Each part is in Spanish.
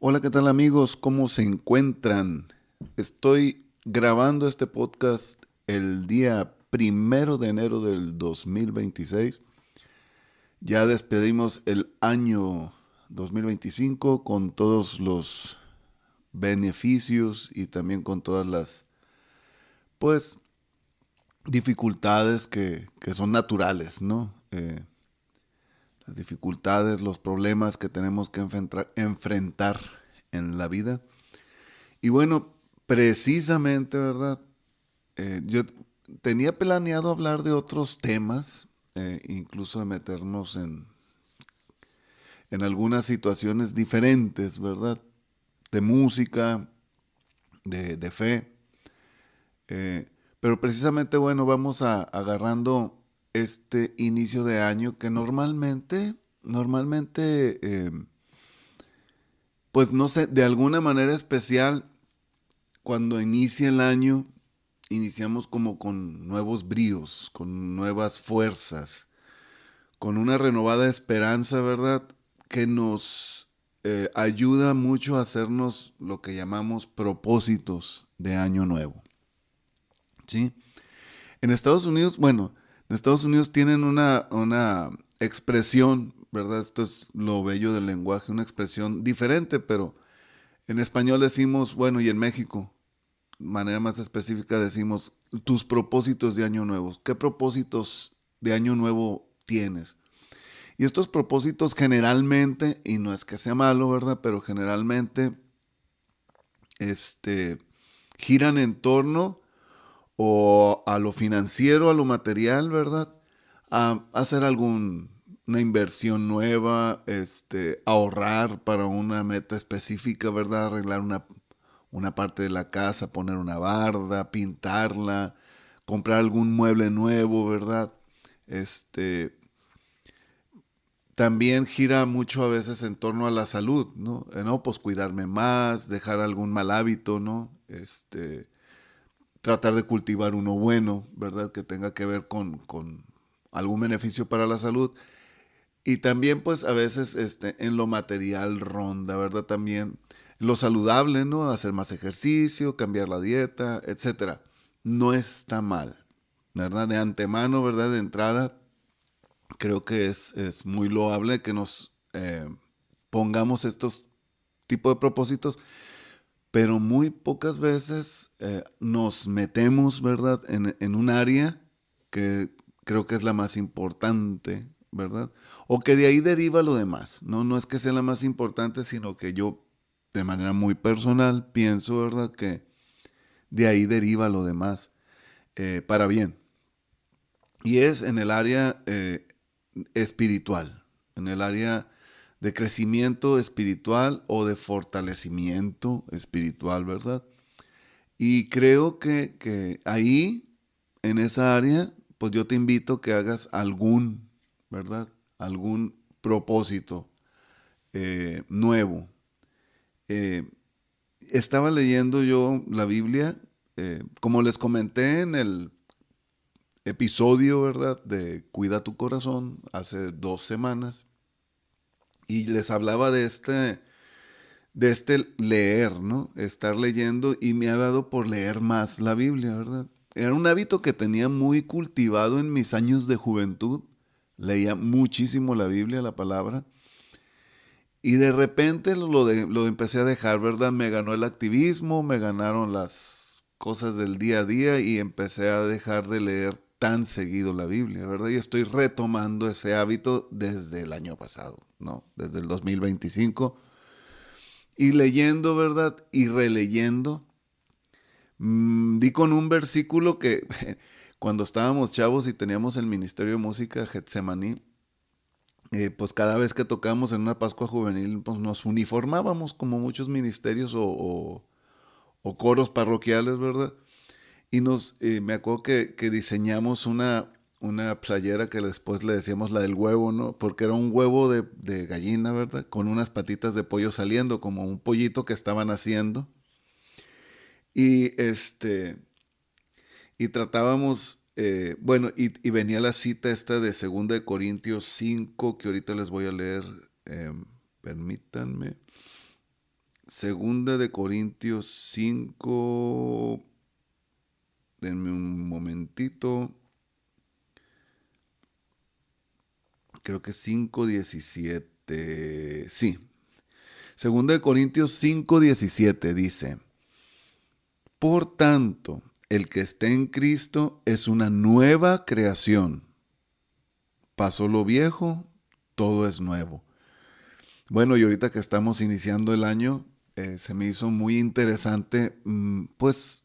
Hola, ¿qué tal amigos? ¿Cómo se encuentran? Estoy grabando este podcast el día 1 de enero del 2026. Ya despedimos el año 2025 con todos los beneficios y también con todas las, pues, dificultades que son naturales, ¿no? Las dificultades, los problemas que tenemos que enfrentar en la vida. Y bueno, precisamente, ¿verdad? Yo tenía planeado hablar de otros temas, incluso de meternos en algunas situaciones diferentes, ¿verdad? De música, de fe. Pero precisamente, bueno, vamos agarrando este inicio de año que normalmente, pues no sé, de alguna manera especial, cuando inicia el año, iniciamos como con nuevos bríos, con nuevas fuerzas, con una renovada esperanza, ¿verdad? Que nos ayuda mucho a hacernos lo que llamamos propósitos de año nuevo, ¿sí? En Estados Unidos, bueno, en Estados Unidos tienen una expresión, ¿verdad? Esto es lo bello del lenguaje, una expresión diferente, pero en español decimos, bueno, y en México, de manera más específica, decimos tus propósitos de año nuevo. ¿Qué propósitos de año nuevo tienes? Y estos propósitos generalmente, y no es que sea malo, ¿verdad? Pero generalmente, este, giran en torno o a lo financiero, a lo material, ¿verdad? A hacer una inversión nueva, ahorrar para una meta específica, ¿verdad? Arreglar una parte de la casa, poner una barda, pintarla, comprar algún mueble nuevo, ¿verdad? Este, También gira mucho a veces en torno a la salud, ¿no? No, pues cuidarme más, dejar algún mal hábito, ¿no? Tratar de cultivar uno bueno, ¿verdad? Que tenga que ver con algún beneficio para la salud. Y también, pues, a veces en lo material ronda, ¿verdad? También lo saludable, ¿no? Hacer más ejercicio, cambiar la dieta, etcétera. No está mal, ¿verdad? De antemano, ¿verdad? De entrada, creo que es muy loable que nos pongamos estos tipos de propósitos, pero muy pocas veces nos metemos, ¿verdad?, en un área que creo que es la más importante, ¿verdad? O que de ahí deriva lo demás, ¿no? No es que sea la más importante, sino que yo, de manera muy personal, pienso, ¿verdad?, que de ahí deriva lo demás, para bien. Y es en el área espiritual, en el área de crecimiento espiritual o de fortalecimiento espiritual, ¿verdad? Y creo que ahí, en esa área, pues yo te invito a que hagas algún, ¿verdad? Algún propósito nuevo. Eh, Estaba leyendo yo la Biblia, como les comenté en el episodio, ¿verdad? De Cuida tu corazón, hace 2 semanas, y les hablaba de este leer, ¿no? Estar leyendo y me ha dado por leer más la Biblia, ¿verdad? Era un hábito que tenía muy cultivado en mis años de juventud. Leía muchísimo la Biblia, la palabra. Y de repente lo empecé a dejar, ¿verdad? Me ganó el activismo, me ganaron las cosas del día a día y empecé a dejar de leer tan seguido la Biblia, ¿verdad? Y estoy retomando ese hábito desde el año pasado, ¿no? Desde el 2025 y leyendo, ¿verdad? Y releyendo. Di con un versículo que cuando estábamos chavos y teníamos el Ministerio de Música Getsemaní, pues cada vez que tocábamos en una Pascua Juvenil, pues nos uniformábamos como muchos ministerios o coros parroquiales, ¿verdad? Y me acuerdo que diseñamos una playera que después le decíamos la del huevo, ¿no? Porque era un huevo de gallina, ¿verdad? Con unas patitas de pollo saliendo, como un pollito que estaban haciendo. Y y tratábamos, bueno, y venía la cita esta de 2 Corintios 5 que ahorita les voy a leer, permítanme. Segunda de Corintios 5. Denme un momentito. Creo que 5:17. Sí. Segunda de Corintios 5:17 dice: Por tanto, el que esté en Cristo es una nueva creación. Pasó lo viejo, todo es nuevo. Bueno, y ahorita que estamos iniciando el año, se me hizo muy interesante, pues,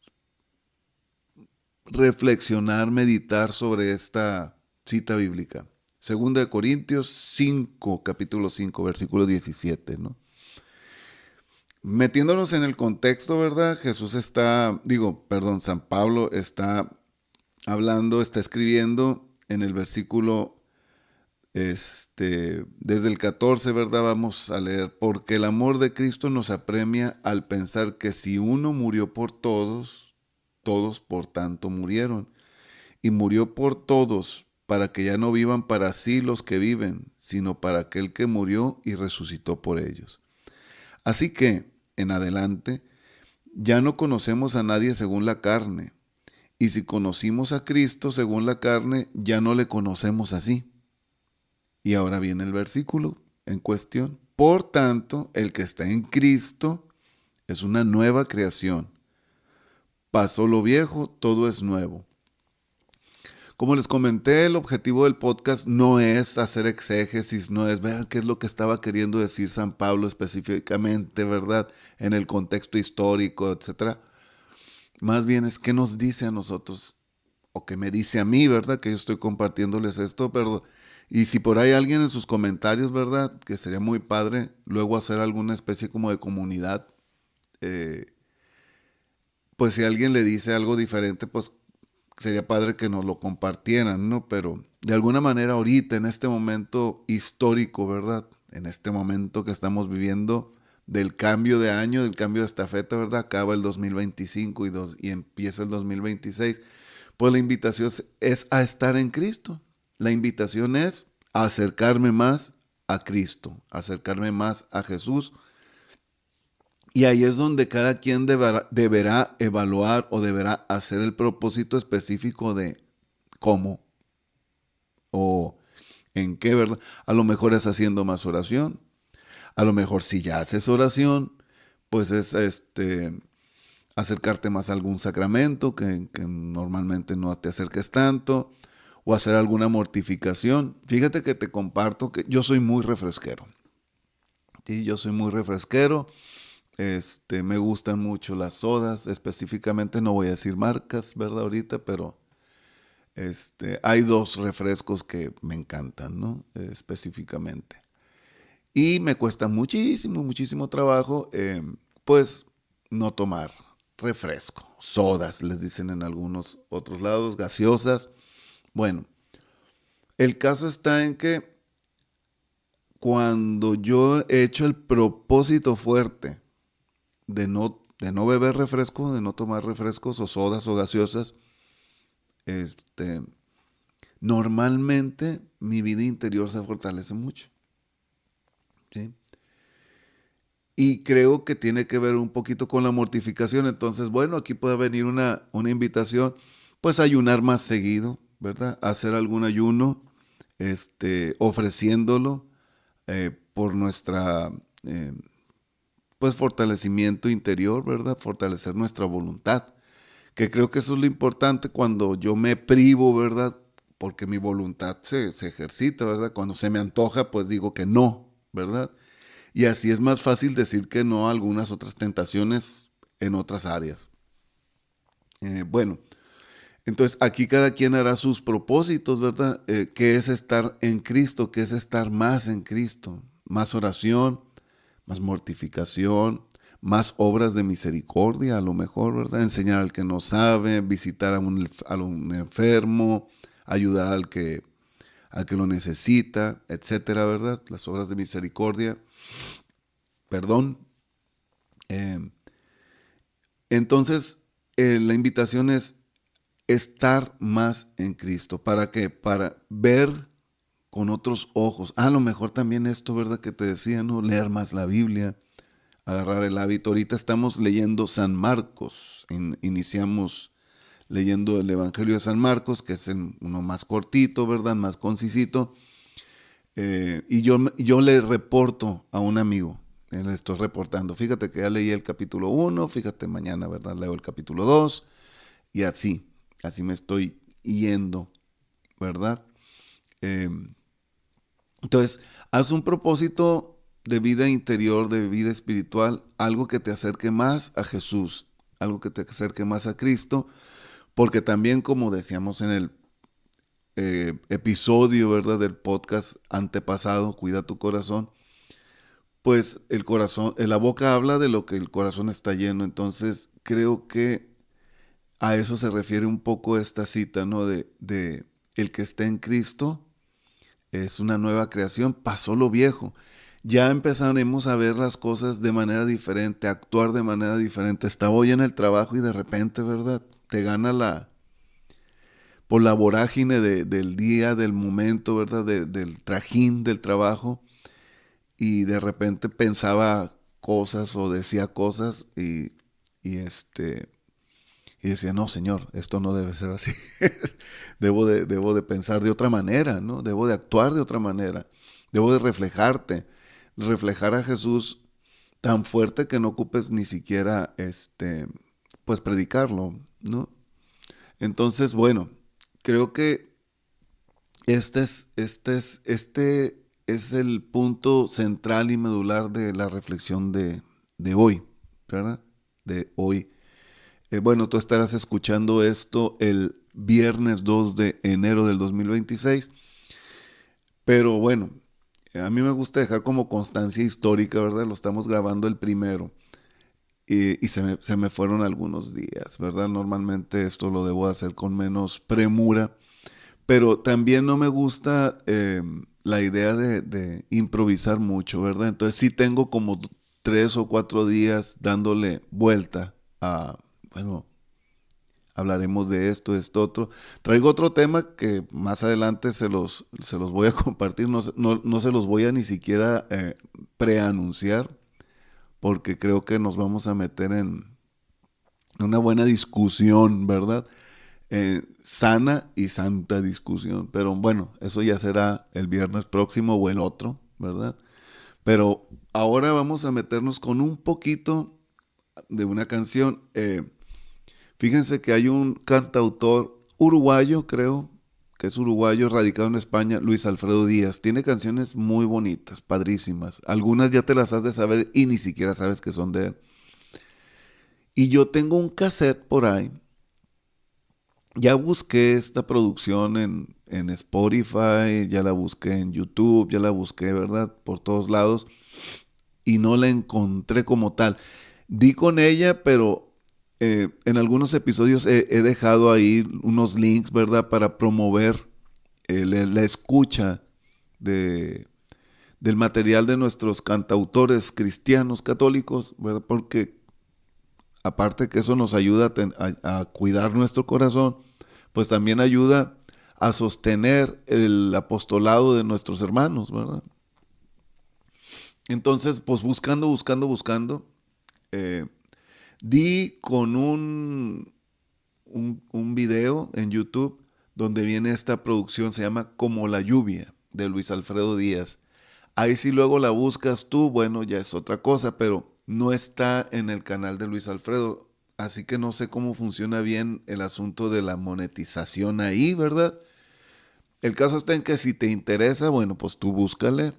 reflexionar, meditar sobre esta cita bíblica. Segunda de Corintios 5, capítulo 5, versículo 17, ¿no? Metiéndonos en el contexto, ¿verdad? San Pablo está hablando, está escribiendo en el versículo, desde el 14, ¿verdad? Vamos a leer: porque el amor de Cristo nos apremia al pensar que si uno murió por todos, todos por tanto murieron. Y murió por todos, para que ya no vivan para sí los que viven, sino para aquel que murió y resucitó por ellos. Así que, en adelante, ya no conocemos a nadie según la carne. Y si conocimos a Cristo según la carne, ya no le conocemos así. Y ahora viene el versículo en cuestión. Por tanto, el que está en Cristo es una nueva creación. Pasó lo viejo, todo es nuevo. Como les comenté, el objetivo del podcast no es hacer exégesis, no es ver qué es lo que estaba queriendo decir San Pablo específicamente, ¿verdad? En el contexto histórico, etcétera. Más bien es qué nos dice a nosotros, o qué me dice a mí, ¿verdad? Que yo estoy compartiéndoles esto, pero y si por ahí alguien en sus comentarios, ¿verdad? Que sería muy padre luego hacer alguna especie como de comunidad. Pues si alguien le dice algo diferente, pues sería padre que nos lo compartieran, ¿no? Pero de alguna manera ahorita, en este momento histórico, ¿verdad? En este momento que estamos viviendo del cambio de año, del cambio de estafeta, ¿verdad? Acaba el 2025 y empieza el 2026. Pues la invitación es a estar en Cristo. La invitación es a acercarme más a Cristo, acercarme más a Jesús. Y ahí es donde cada quien deberá evaluar o deberá hacer el propósito específico de cómo o en qué, ¿verdad? A lo mejor es haciendo más oración. A lo mejor si ya haces oración, pues es acercarte más a algún sacramento que normalmente no te acerques tanto, o hacer alguna mortificación. Fíjate que te comparto que yo soy muy refresquero. Sí, yo soy muy refresquero. Me gustan mucho las sodas, específicamente no voy a decir marcas, ¿verdad? Ahorita, pero hay dos refrescos que me encantan, ¿no? Específicamente. Y me cuesta muchísimo, muchísimo trabajo, pues, no tomar refresco. Sodas, les dicen en algunos otros lados, gaseosas. Bueno, el caso está en que cuando yo he hecho el propósito fuerte de no beber refresco, de no tomar refrescos o sodas o gaseosas, normalmente mi vida interior se fortalece mucho. ¿Sí? Y creo que tiene que ver un poquito con la mortificación. Entonces, bueno, aquí puede venir una invitación, pues a ayunar más seguido, ¿verdad? Hacer algún ayuno, ofreciéndolo por nuestra, pues, fortalecimiento interior, ¿verdad? Fortalecer nuestra voluntad, que creo que eso es lo importante cuando yo me privo, ¿verdad? Porque mi voluntad se ejercita, ¿verdad? Cuando se me antoja, pues digo que no, ¿verdad? Y así es más fácil decir que no a algunas otras tentaciones en otras áreas. Bueno, entonces aquí cada quien hará sus propósitos, ¿verdad? ¿Qué es estar en Cristo? ¿Qué es estar más en Cristo? Más oración, más mortificación, más obras de misericordia, a lo mejor, ¿verdad? Enseñar al que no sabe, visitar a un enfermo, ayudar al que lo necesita, etcétera, ¿verdad? Las obras de misericordia, perdón. Eh, entonces, la invitación es estar más en Cristo. ¿Para qué? Para ver con otros ojos. A lo mejor también esto, ¿verdad? Que te decía, ¿no? Leer más la Biblia, agarrar el hábito. Ahorita estamos leyendo San Marcos. Iniciamos leyendo el Evangelio de San Marcos, que es uno más cortito, ¿verdad? Más concisito. Y yo le reporto a un amigo, le estoy reportando, fíjate que ya leí el capítulo 1, fíjate mañana, ¿verdad? Leo el capítulo 2 y así me estoy yendo, ¿verdad? Eh, entonces, haz un propósito de vida interior, de vida espiritual, algo que te acerque más a Jesús, algo que te acerque más a Cristo, porque también, como decíamos en el episodio, ¿verdad? Del podcast antepasado, Cuida tu corazón, pues el corazón, la boca habla de lo que el corazón está lleno. Entonces creo que a eso se refiere un poco esta cita, ¿no? De el que está en Cristo es una nueva creación, pasó lo viejo. Ya empezaremos a ver las cosas de manera diferente, a actuar de manera diferente. Estaba hoy en el trabajo y de repente, ¿verdad? Te gana por la vorágine del día, del momento, ¿verdad? Del trajín del trabajo. Y de repente pensaba cosas o decía cosas y y decía, no, Señor, esto no debe ser así. debo de pensar de otra manera, ¿no? Debo de actuar de otra manera. Debo de reflejar a Jesús tan fuerte que no ocupes ni siquiera, pues predicarlo, ¿no? Entonces, bueno, creo que este es el punto central y medular de la reflexión de hoy, ¿verdad? De hoy. Bueno, tú estarás escuchando esto el viernes 2 de enero del 2026, pero bueno, a mí me gusta dejar como constancia histórica, ¿verdad? Lo estamos grabando el primero y se me fueron algunos días, ¿verdad? Normalmente esto lo debo hacer con menos premura. Pero también no me gusta la idea de improvisar mucho, ¿verdad? Entonces sí tengo como 3 o 4 días dándole vuelta a, bueno, hablaremos de esto, otro. Traigo otro tema que más adelante se los voy a compartir, no se los voy a ni siquiera preanunciar, porque creo que nos vamos a meter en una buena discusión, ¿verdad? Sana y santa discusión. Pero bueno, eso ya será el viernes próximo o el otro, ¿verdad? Pero ahora vamos a meternos con un poquito de una canción. Fíjense que hay un cantautor uruguayo, creo, que es uruguayo, radicado en España, Luis Alfredo Díaz. Tiene canciones muy bonitas, padrísimas. Algunas ya te las has de saber y ni siquiera sabes que son de él. Y yo tengo un cassette por ahí. Ya busqué esta producción en Spotify, ya la busqué en YouTube, ya la busqué, ¿verdad? Por todos lados y no la encontré como tal. Di con ella, pero en algunos episodios he dejado ahí unos links, ¿verdad? Para promover la escucha de, del material de nuestros cantautores cristianos católicos, ¿verdad? Porque aparte que eso nos ayuda a cuidar nuestro corazón, pues también ayuda a sostener el apostolado de nuestros hermanos, ¿verdad? Entonces, pues buscando, eh, di con un video en YouTube donde viene esta producción, se llama Como la lluvia, de Luis Alfredo Díaz. Ahí si luego la buscas tú, bueno, ya es otra cosa, pero no está en el canal de Luis Alfredo. Así que no sé cómo funciona bien el asunto de la monetización ahí, ¿verdad? El caso está en que si te interesa, bueno, pues tú búscale.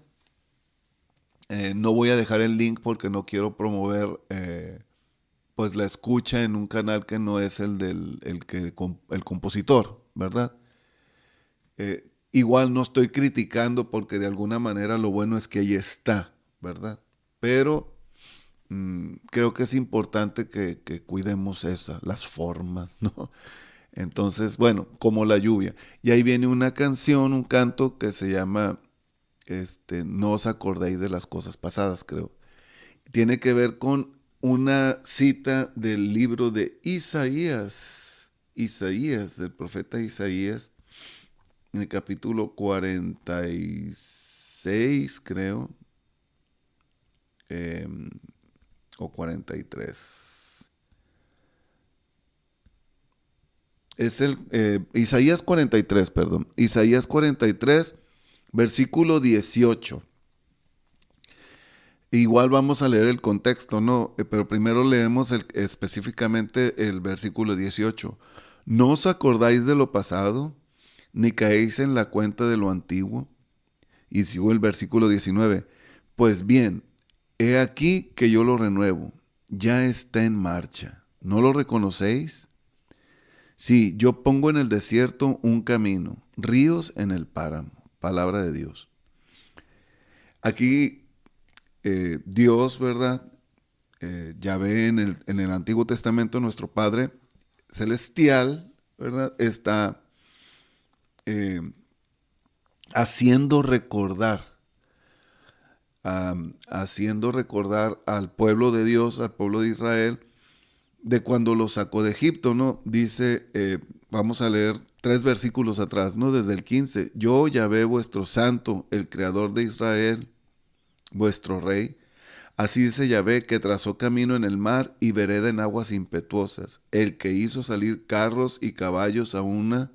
No voy a dejar el link porque no quiero promover pues la escucha en un canal que no es el compositor, ¿verdad? Igual no estoy criticando porque de alguna manera lo bueno es que ahí está, ¿verdad? Pero creo que es importante que cuidemos las formas, ¿no? Entonces, bueno, como la lluvia. Y ahí viene una canción, un canto que se llama No os acordéis de las cosas pasadas, creo. Tiene que ver con una cita del libro de Isaías, del profeta Isaías, en el capítulo 46, creo. o 43. Es Isaías 43, perdón. Isaías 43, versículo 18. Igual vamos a leer el contexto, ¿no? Pero primero leemos específicamente el versículo 18. ¿No os acordáis de lo pasado, ni caéis en la cuenta de lo antiguo? Y sigo el versículo 19. Pues bien, he aquí que yo lo renuevo, ya está en marcha. ¿No lo reconocéis? Sí, yo pongo en el desierto un camino, ríos en el páramo. Palabra de Dios. Aquí Dios, ¿verdad? Yahvé en el Antiguo Testamento, nuestro Padre Celestial, ¿verdad? Está eh, haciendo recordar, haciendo recordar al pueblo de Dios, al pueblo de Israel, de cuando los sacó de Egipto, ¿no? Dice, vamos a leer 3 versículos atrás, ¿no? Desde el 15. Yo, Yahvé, vuestro santo, el creador de Israel, vuestro rey. Así dice Yahvé, que trazó camino en el mar y vereda en aguas impetuosas, el que hizo salir carros y caballos a una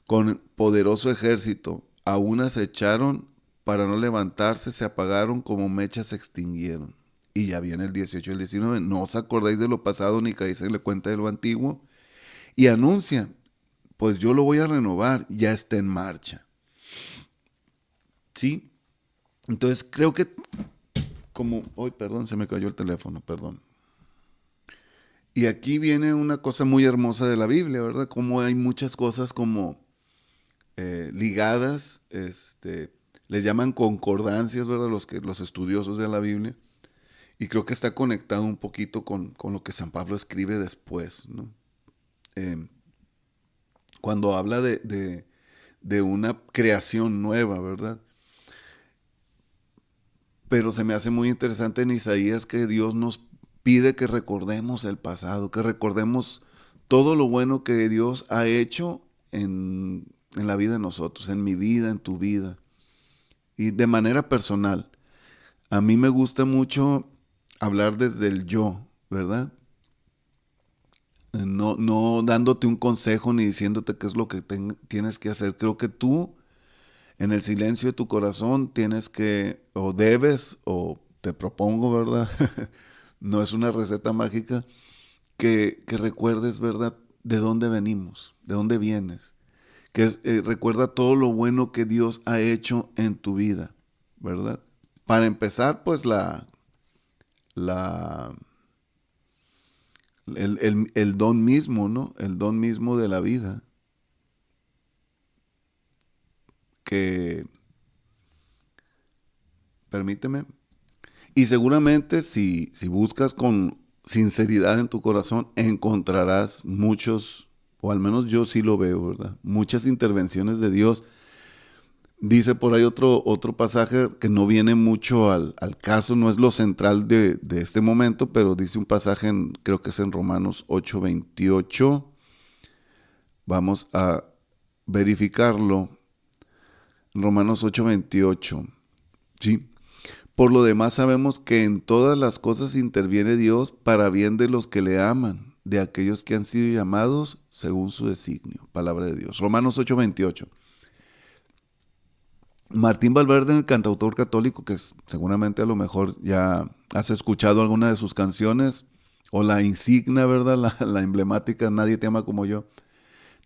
con poderoso ejército. A una se echaron para no levantarse, se apagaron como mechas, se extinguieron. Y ya viene el 18 y el 19. No os acordáis de lo pasado ni caéis en la cuenta de lo antiguo. Y anuncia, pues yo lo voy a renovar, ya está en marcha. ¿Sí? Entonces creo que como, hoy, perdón, se me cayó el teléfono, perdón. Y aquí viene una cosa muy hermosa de la Biblia, ¿verdad? Como hay muchas cosas como ligadas, les llaman concordancias, ¿verdad? Los estudiosos de la Biblia. Y creo que está conectado un poquito con lo que San Pablo escribe después, ¿no? Eh, Cuando habla de una creación nueva, ¿verdad? Pero se me hace muy interesante en Isaías que Dios nos pide que recordemos el pasado, que recordemos todo lo bueno que Dios ha hecho en la vida de nosotros, en mi vida, en tu vida. Y de manera personal, a mí me gusta mucho hablar desde el yo, ¿verdad? No dándote un consejo ni diciéndote qué es lo que tienes que hacer. Creo que tú, en el silencio de tu corazón, tienes que, o debes, o te propongo, ¿verdad? No es una receta mágica, que recuerdes, ¿verdad? De dónde venimos, de dónde vienes. Recuerda todo lo bueno que Dios ha hecho en tu vida, ¿verdad? Para empezar, pues la, el don mismo, ¿no? El don mismo de la vida. Que, permíteme. Y seguramente si buscas con sinceridad en tu corazón, encontrarás muchos, o al menos yo sí lo veo, ¿verdad? Muchas intervenciones de Dios. Dice por ahí otro pasaje que no viene mucho al caso, no es lo central de este momento, pero dice un pasaje, creo que es en Romanos 8:28. Vamos a verificarlo. Romanos 8:28. ¿Sí? Por lo demás sabemos que en todas las cosas interviene Dios para bien de los que le aman, de aquellos que han sido llamados según su designio. Palabra de Dios. Romanos 8:28. Martín Valverde, el cantautor católico, que seguramente a lo mejor ya has escuchado alguna de sus canciones, o la insignia, ¿verdad? La emblemática Nadie te ama como yo.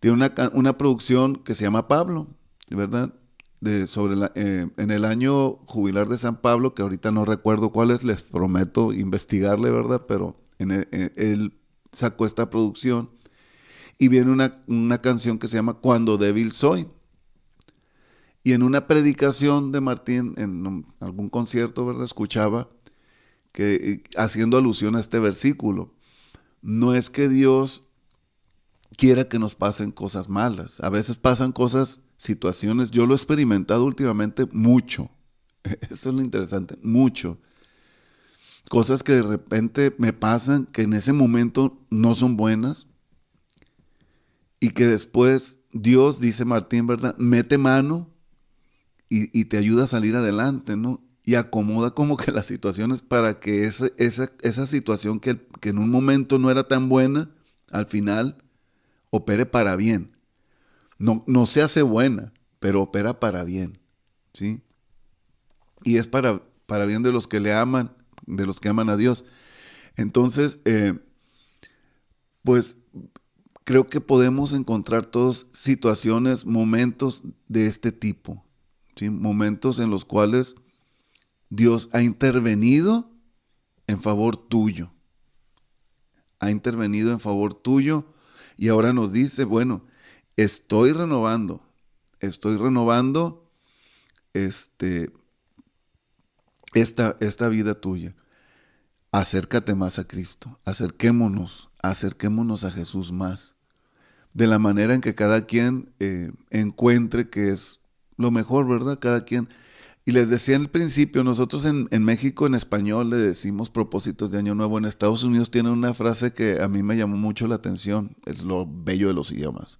Tiene una producción que se llama Pablo, ¿verdad? En el año jubilar de San Pablo, que ahorita no recuerdo cuál es, les prometo investigarle, ¿verdad? Pero él sacó esta producción y viene una canción que se llama Cuando débil soy. Y en una predicación de Martín, en algún concierto, ¿verdad? Escuchaba que haciendo alusión a este versículo, no es que Dios quiera que nos pasen cosas malas. A veces pasan cosas, situaciones, yo lo he experimentado últimamente mucho. Eso es lo interesante, mucho. Cosas que de repente me pasan que en ese momento no son buenas y que después Dios, dice Martín, ¿verdad? Mete mano y te ayuda a salir adelante, ¿no? y acomoda como que las situaciones para que esa situación que en un momento no era tan buena, al final opere para bien. No, no se hace buena, pero opera para bien, ¿sí? Y es para bien de los que le aman, de los que aman a Dios. Entonces, pues creo que podemos encontrar todos situaciones, momentos de este tipo, ¿sí? Momentos en los cuales Dios ha intervenido en favor tuyo, ha intervenido en favor tuyo y ahora nos dice, bueno, estoy renovando este, esta vida tuya. Acércate más a Cristo, acerquémonos a Jesús más, de la manera en que cada quien encuentre que es lo mejor, ¿verdad? Cada quien. Y les decía al principio, nosotros en México en español le decimos propósitos de Año Nuevo. En Estados Unidos tienen una frase que a mí me llamó mucho la atención, es lo bello de los idiomas.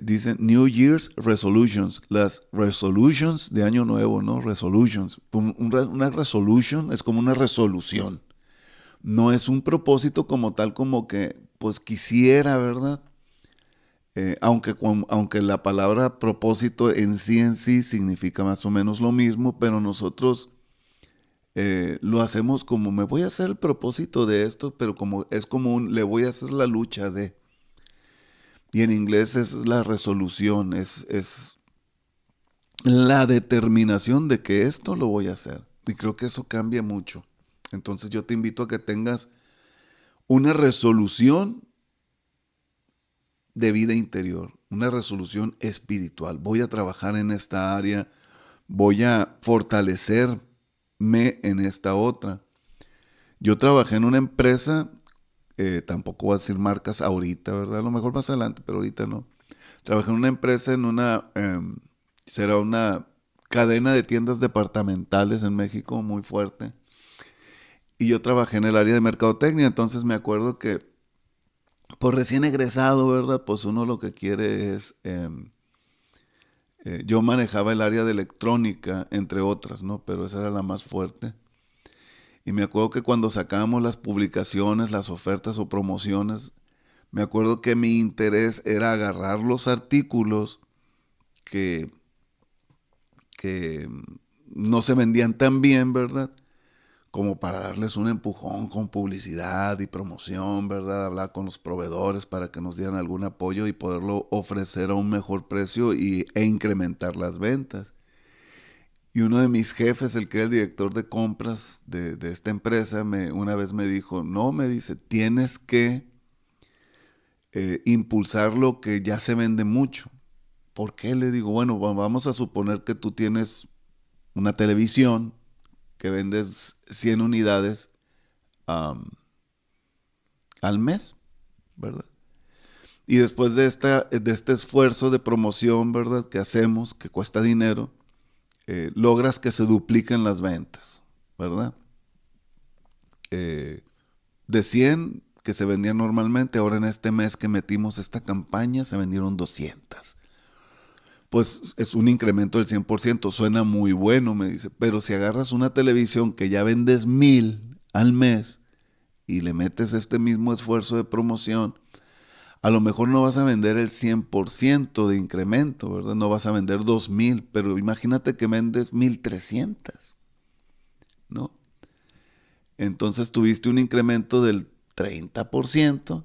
Dicen New Year's Resolutions, las resolutions de Año Nuevo, ¿no? Resolutions. Una resolution es como una resolución. No es un propósito como tal, como que, pues quisiera, ¿verdad? Aunque la palabra propósito en sí significa más o menos lo mismo, pero nosotros lo hacemos como me voy a hacer el propósito de esto, pero como es como le voy a hacer la lucha de. Y en inglés es la resolución, es la determinación de que esto lo voy a hacer. Y creo que eso cambia mucho. Entonces yo te invito a que tengas una resolución de vida interior, una resolución espiritual. Voy a trabajar en esta área, voy a fortalecerme en esta otra. Yo trabajé en una empresa, tampoco voy a decir marcas ahorita, ¿verdad? A lo mejor más adelante, pero ahorita no. Trabajé en una empresa, será una cadena de tiendas departamentales en México muy fuerte. Y yo trabajé en el área de mercadotecnia, entonces me acuerdo que, por recién egresado, ¿verdad? Pues uno lo que quiere es yo manejaba el área de electrónica, entre otras, ¿no? Pero esa era la más fuerte. Y me acuerdo que cuando sacábamos las publicaciones, las ofertas o promociones, me acuerdo que mi interés era agarrar los artículos que, que no se vendían tan bien, ¿verdad? Como para darles un empujón con publicidad y promoción, ¿verdad? Hablar con los proveedores para que nos dieran algún apoyo y poderlo ofrecer a un mejor precio e incrementar las ventas. Y uno de mis jefes, el que era el director de compras de esta empresa, una vez me dijo, no, me dice, tienes que impulsar lo que ya se vende mucho. ¿Por qué? Le digo, bueno, vamos a suponer que tú tienes una televisión que vendes 100 unidades um, al mes, ¿verdad? Y después de este esfuerzo de promoción, ¿verdad? Que hacemos, que cuesta dinero, logras que se dupliquen las ventas, ¿verdad? Eh, de 100 que se vendían normalmente, ahora en este mes que metimos esta campaña se vendieron 200. Pues es un incremento del 100%, suena muy bueno, me dice, pero si agarras una televisión que ya vendes 1000 al mes y le metes este mismo esfuerzo de promoción, a lo mejor no vas a vender el 100% de incremento, ¿verdad? No vas a vender 2000, pero imagínate que vendes 1300, ¿no? Entonces tuviste un incremento del 30%,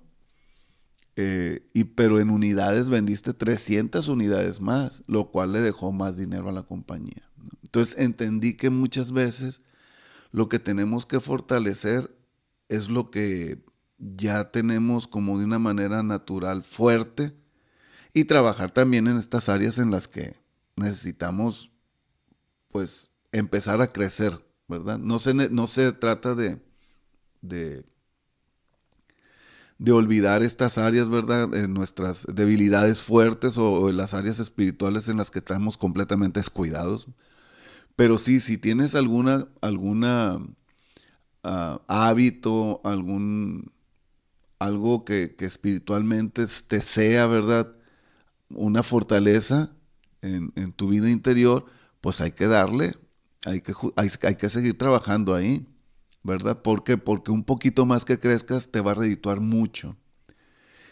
pero en unidades vendiste 300 unidades más, lo cual le dejó más dinero a la compañía, ¿no? Entonces entendí que muchas veces lo que tenemos que fortalecer es lo que ya tenemos como de una manera natural fuerte y trabajar también en estas áreas en las que necesitamos pues empezar a crecer, ¿verdad? No se trata de, de olvidar estas áreas, ¿verdad? Nuestras debilidades fuertes o las áreas espirituales en las que estamos completamente descuidados. Pero sí, si tienes alguna hábito, algo que espiritualmente te sea, ¿verdad? Una fortaleza en tu vida interior, pues hay que darle, hay que seguir trabajando ahí, ¿verdad? ¿Por qué? Porque un poquito más que crezcas te va a redituar mucho.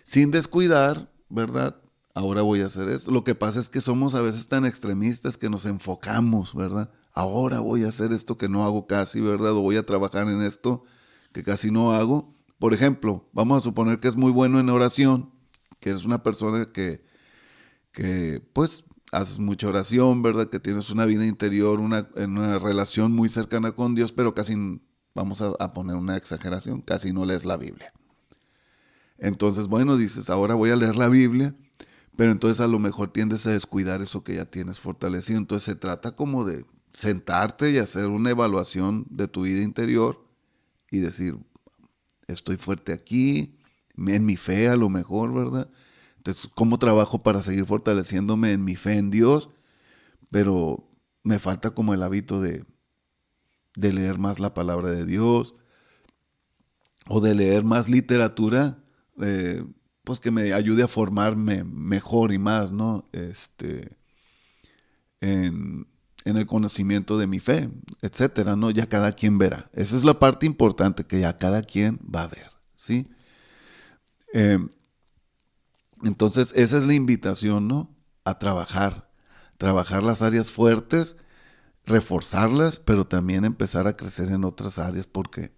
Sin descuidar, ¿verdad? Ahora voy a hacer esto. Lo que pasa es que somos a veces tan extremistas que nos enfocamos, ¿verdad? Ahora voy a hacer esto que no hago casi, ¿verdad? O voy a trabajar en esto que casi no hago. Por ejemplo, vamos a suponer que es muy bueno en oración, que eres una persona que pues haces mucha oración, ¿verdad? Que tienes una vida interior, una relación muy cercana con Dios, pero casi, vamos a poner una exageración, casi no lees la Biblia. Entonces, bueno, dices, ahora voy a leer la Biblia, pero entonces a lo mejor tiendes a descuidar eso que ya tienes fortalecido. Entonces se trata como de sentarte y hacer una evaluación de tu vida interior y decir, estoy fuerte aquí, en mi fe a lo mejor, ¿verdad? Entonces, ¿cómo trabajo para seguir fortaleciéndome en mi fe en Dios? Pero me falta como el hábito de leer más la palabra de Dios o de leer más literatura, eh, pues que me ayude a formarme mejor y más, ¿no? En, en el conocimiento de mi fe, etcétera, ¿no? Ya cada quien verá. Esa es la parte importante que ya cada quien va a ver, ¿sí? Eh, entonces, esa es la invitación, ¿no? A trabajar las áreas fuertes, reforzarlas, pero también empezar a crecer en otras áreas porque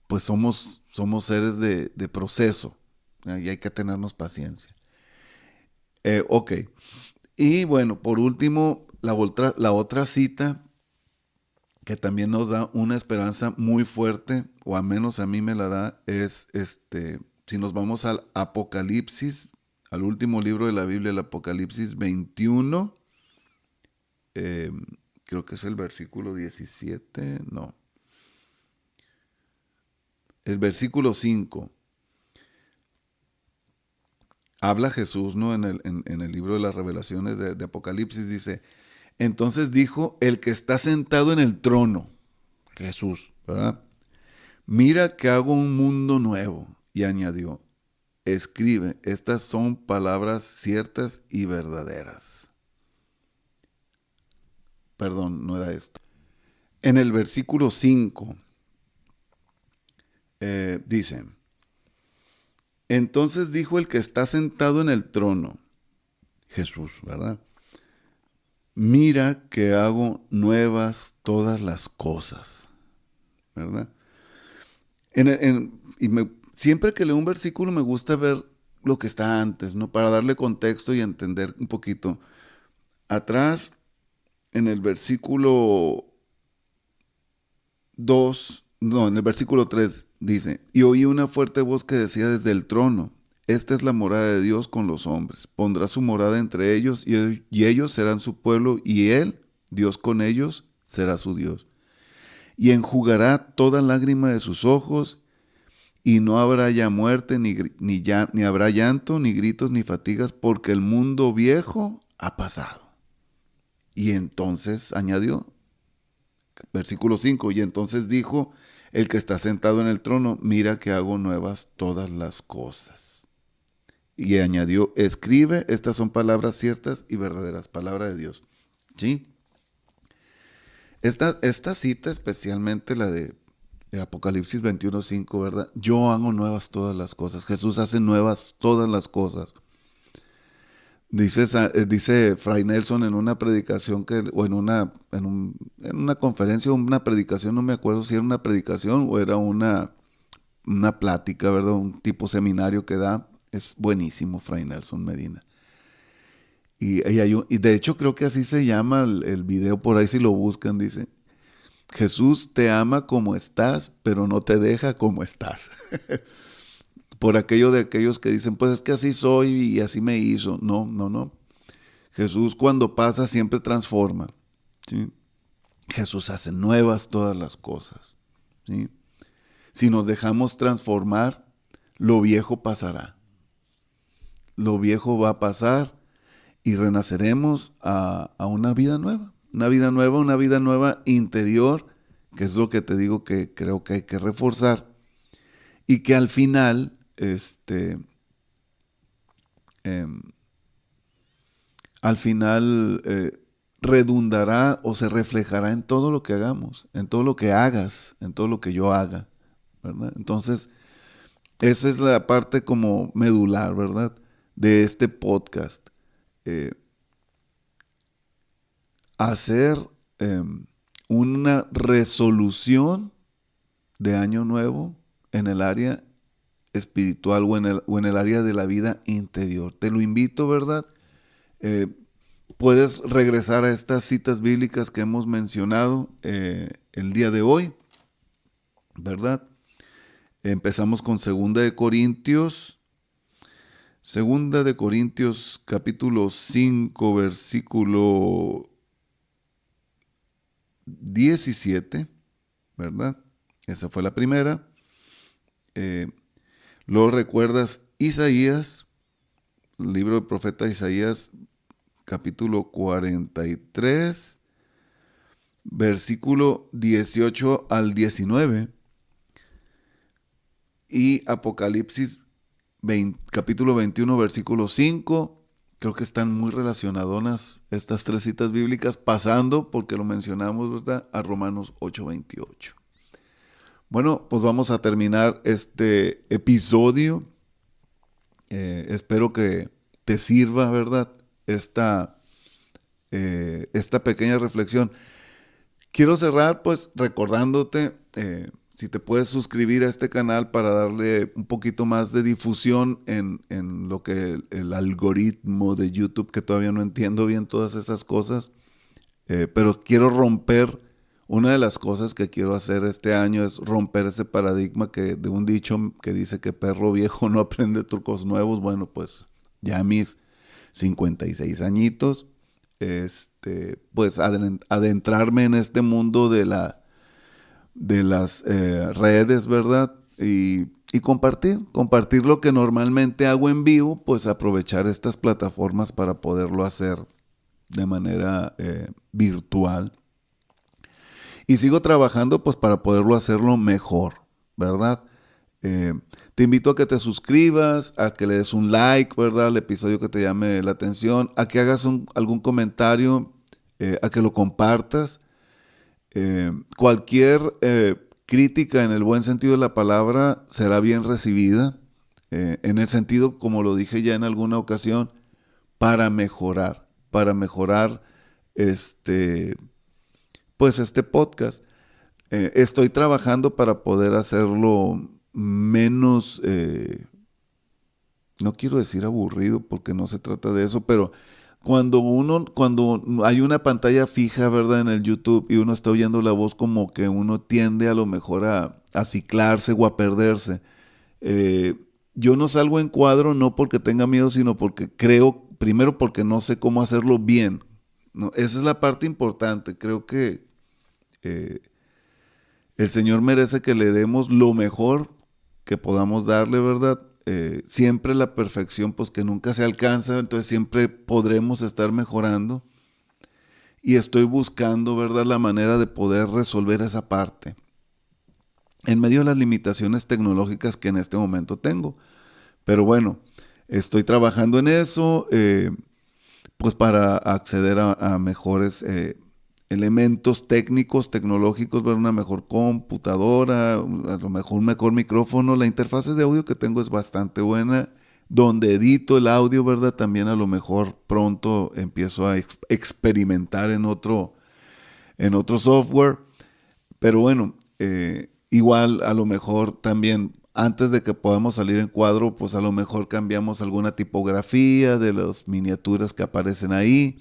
pues somos seres de proceso, y hay que tenernos paciencia. Ok, y bueno, por último, la otra cita que también nos da una esperanza muy fuerte, o al menos a mí me la da, es si nos vamos al Apocalipsis, al último libro de la Biblia, el Apocalipsis 21, eh, creo que es el versículo 17, no, el versículo 5. Habla Jesús, ¿no? En el libro de las revelaciones de Apocalipsis dice, entonces dijo el que está sentado en el trono, Jesús, ¿verdad? Mira que hago un mundo nuevo. Y añadió, escribe, estas son palabras ciertas y verdaderas. Perdón, no era esto. En el versículo 5 dice, entonces dijo el que está sentado en el trono, Jesús, ¿verdad? Mira que hago nuevas todas las cosas, ¿verdad? Siempre que leo un versículo me gusta ver lo que está antes, ¿no? Para darle contexto y entender un poquito. Atrás, en el versículo 2, no, en el versículo 3 dice, y oí una fuerte voz que decía desde el trono, esta es la morada de Dios con los hombres, pondrá su morada entre ellos y ellos serán su pueblo y él, Dios con ellos, será su Dios. Y enjugará toda lágrima de sus ojos y no habrá ya muerte, ni habrá llanto, ni gritos, ni fatigas, porque el mundo viejo ha pasado. Y entonces añadió, versículo 5, y entonces dijo el que está sentado en el trono, mira que hago nuevas todas las cosas. Y añadió, escribe, estas son palabras ciertas y verdaderas, palabra de Dios. ¿Sí? Esta cita, especialmente la de Apocalipsis 21:5, ¿verdad? Yo hago nuevas todas las cosas. Jesús hace nuevas todas las cosas. Dice Fray Nelson en una predicación o en una conferencia o una predicación, no me acuerdo si era una predicación o era una plática, ¿verdad? Un tipo seminario que da. Es buenísimo, Fray Nelson Medina. Y de hecho creo que así se llama el video, por ahí si lo buscan, dice, Jesús te ama como estás, pero no te deja como estás. Por aquello de aquellos que dicen, pues es que así soy y así me hizo. No, no, no. Jesús cuando pasa siempre transforma. ¿Sí? Jesús hace nuevas todas las cosas. ¿Sí? Si nos dejamos transformar, lo viejo pasará. Lo viejo va a pasar y renaceremos a una vida nueva. Una vida nueva interior, que es lo que te digo que creo que hay que reforzar. Y que al final, eh, al final redundará o se reflejará en todo lo que hagamos, en todo lo que hagas, en todo lo que yo haga, ¿verdad? Entonces, esa es la parte como medular, ¿verdad? De este podcast. Eh, hacer una resolución de año nuevo en el área espiritual o en el área de la vida interior. Te lo invito, ¿verdad? Eh, puedes regresar a estas citas bíblicas que hemos mencionado el día de hoy, ¿verdad? Empezamos con Segunda de Corintios capítulo 5, versículo 17, ¿verdad? Esa fue la primera. Luego recuerdas Isaías, el libro del profeta Isaías, capítulo 43, versículo 18 al 19. Y Apocalipsis capítulo 21, versículo 5. Creo que están muy relacionadonas estas tres citas bíblicas, pasando, porque lo mencionamos, ¿verdad?, a Romanos 8:28. Bueno, pues vamos a terminar este episodio. Espero que te sirva, ¿verdad?, esta pequeña reflexión. Quiero cerrar pues recordándote, si te puedes suscribir a este canal para darle un poquito más de difusión en lo que el algoritmo de YouTube, que todavía no entiendo bien todas esas cosas, pero quiero romper. Una de las cosas que quiero hacer este año es romper ese paradigma de un dicho que dice que perro viejo no aprende trucos nuevos. Bueno, pues ya mis 56 añitos, pues adentrarme en este mundo de las redes, ¿verdad? Y compartir lo que normalmente hago en vivo, pues aprovechar estas plataformas para poderlo hacer de manera virtual. Y sigo trabajando pues para poderlo hacerlo mejor, ¿verdad? Te invito a que te suscribas, a que le des un like, ¿verdad?, al episodio que te llame la atención, a que hagas algún comentario, a que lo compartas. Cualquier crítica en el buen sentido de la palabra será bien recibida, en el sentido, como lo dije ya en alguna ocasión, para mejorar pues este podcast. Estoy trabajando para poder hacerlo menos, no quiero decir aburrido porque no se trata de eso, pero cuando hay una pantalla fija, ¿verdad?, en el YouTube y uno está oyendo la voz, como que uno tiende a lo mejor a ciclarse o a perderse. Yo no salgo en cuadro no porque tenga miedo, sino porque primero porque no sé cómo hacerlo bien, ¿no? Esa es la parte importante. Creo que el Señor merece que le demos lo mejor que podamos darle, ¿verdad? Siempre la perfección, pues que nunca se alcanza, entonces siempre podremos estar mejorando. Y estoy buscando, ¿verdad?, la manera de poder resolver esa parte en medio de las limitaciones tecnológicas que en este momento tengo. Pero bueno, estoy trabajando en eso, pues para acceder a mejores elementos técnicos, tecnológicos, ver una mejor computadora, a lo mejor un mejor micrófono. La interfaz de audio que tengo es bastante buena. Donde edito el audio, ¿verdad?, también a lo mejor pronto empiezo a experimentar en otro software. Pero bueno, igual a lo mejor también antes de que podamos salir en cuadro, pues a lo mejor cambiamos alguna tipografía de las miniaturas que aparecen ahí.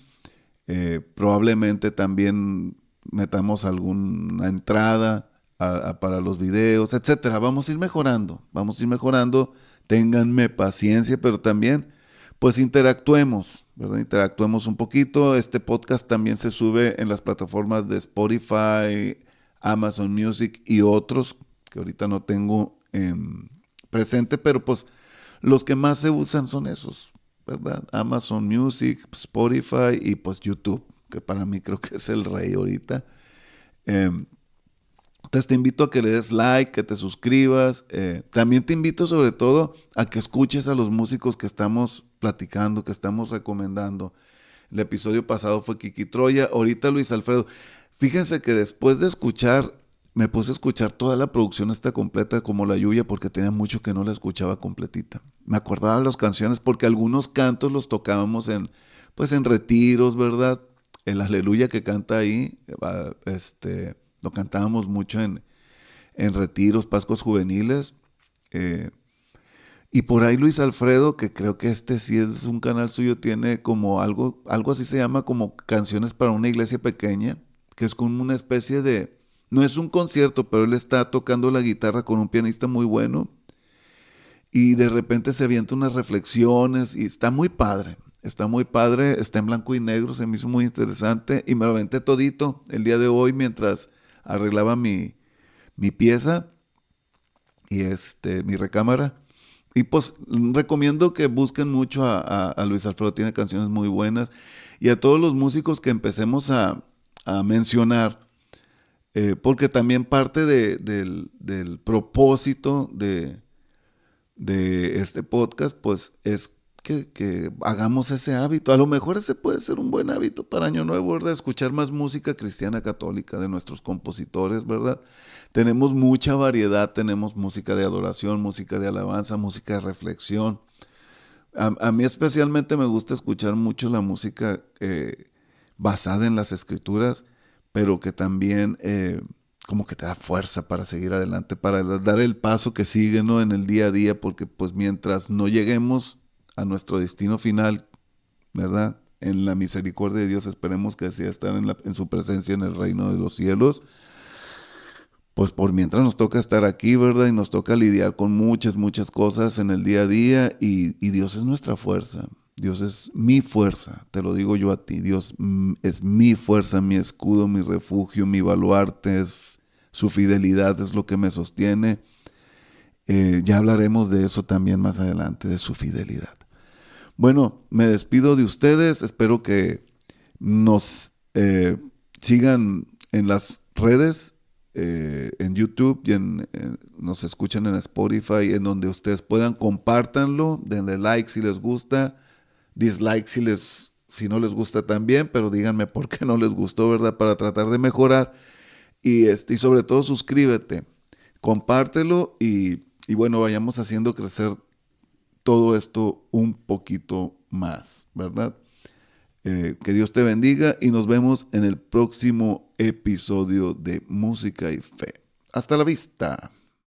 Probablemente también metamos alguna entrada para los videos, etcétera. Vamos a ir mejorando. Ténganme paciencia, pero también pues interactuemos, ¿verdad? Interactuemos un poquito. Este podcast también se sube en las plataformas de Spotify, Amazon Music y otros que ahorita no tengo presente, pero pues los que más se usan son esos, ¿verdad? Amazon Music, Spotify y pues YouTube, que para mí creo que es el rey ahorita. Entonces te invito a que le des like, que te suscribas. También te invito sobre todo a que escuches a los músicos que estamos platicando, que estamos recomendando. El episodio pasado fue Kiki Troya, ahorita Luis Alfredo. Fíjense que después de escuchar, me puse a escuchar toda la producción esta completa como La Lluvia porque tenía mucho que no la escuchaba completita. Me acordaba de las canciones porque algunos cantos los tocábamos pues en retiros, ¿verdad? El Aleluya que canta ahí, lo cantábamos mucho en retiros, Pascuas juveniles. Y por ahí Luis Alfredo, que creo que sí es un canal suyo, tiene como algo así se llama como canciones para una iglesia pequeña, que es como una especie de, no es un concierto, pero él está tocando la guitarra con un pianista muy bueno y de repente se avienta unas reflexiones y está muy padre, está en blanco y negro, se me hizo muy interesante y me lo aventé todito el día de hoy mientras arreglaba mi pieza y mi recámara. Y pues recomiendo que busquen mucho a Luis Alfredo, tiene canciones muy buenas. Y a todos los músicos que empecemos a mencionar, porque también parte del propósito de este podcast, pues es que hagamos ese hábito. A lo mejor ese puede ser un buen hábito para Año Nuevo, ¿verdad? Escuchar más música cristiana católica de nuestros compositores, ¿verdad? Tenemos mucha variedad, tenemos música de adoración, música de alabanza, música de reflexión. A mí especialmente me gusta escuchar mucho la música basada en las escrituras, pero que también como que te da fuerza para seguir adelante, para dar el paso que sigue, ¿no? En el día a día, porque pues mientras no lleguemos a nuestro destino final, ¿verdad? En la misericordia de Dios, esperemos que sea estar en su presencia en el reino de los cielos. Pues por mientras nos toca estar aquí, ¿verdad? Y nos toca lidiar con muchas cosas en el día a día y Dios es nuestra fuerza. Dios es mi fuerza, te lo digo yo a ti. Dios es mi fuerza, mi escudo, mi refugio, mi baluarte, su fidelidad es lo que me sostiene. Ya hablaremos de eso también más adelante, de su fidelidad. Bueno, me despido de ustedes. Espero que nos sigan en las redes, en YouTube y nos escuchen en Spotify, en donde ustedes puedan, compártanlo, denle like si les gusta, dislike si no les gusta también, pero díganme por qué no les gustó, ¿verdad? Para tratar de mejorar y sobre todo suscríbete, compártelo y bueno, vayamos haciendo crecer todo esto un poquito más, ¿verdad? Que Dios te bendiga y nos vemos en el próximo episodio de Música y Fe. Hasta la vista.